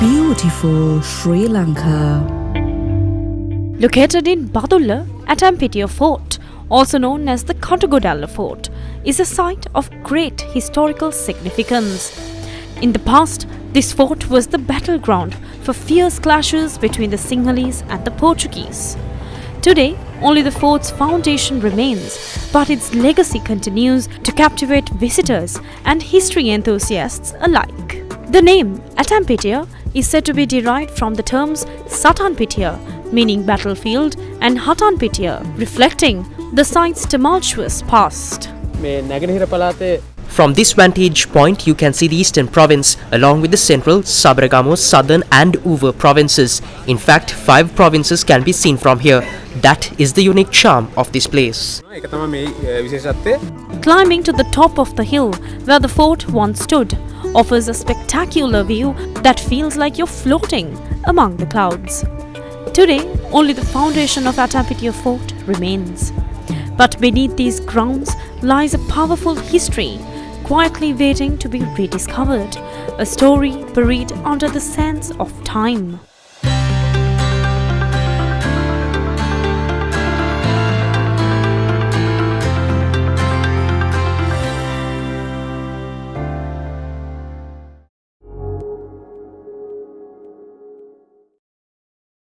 Beautiful Sri Lanka. Located in Badulla, Atampitiya Fort, also known as the Kottagodalla Fort, is a site of great historical significance. In the past, this fort was the battleground for fierce clashes between the Sinhalese and the Portuguese. Today, only the fort's foundation remains, but its legacy continues to captivate visitors and history enthusiasts alike. The name Atampitiya is said to be derived from the terms Satanpitiya, meaning battlefield, and Hatanpitiya, reflecting the site's tumultuous past. From this vantage point, you can see the eastern province along with the central, Sabaragamo, southern and Uva provinces. In fact, 5 provinces can be seen from here. That is the unique charm of this place. Climbing to the top of the hill where the fort once stood offers a spectacular view that feels like you're floating among the clouds. Today, only the foundation of Atampitiya Fort remains. But beneath these grounds lies a powerful history, quietly waiting to be rediscovered, a story buried under the sands of time.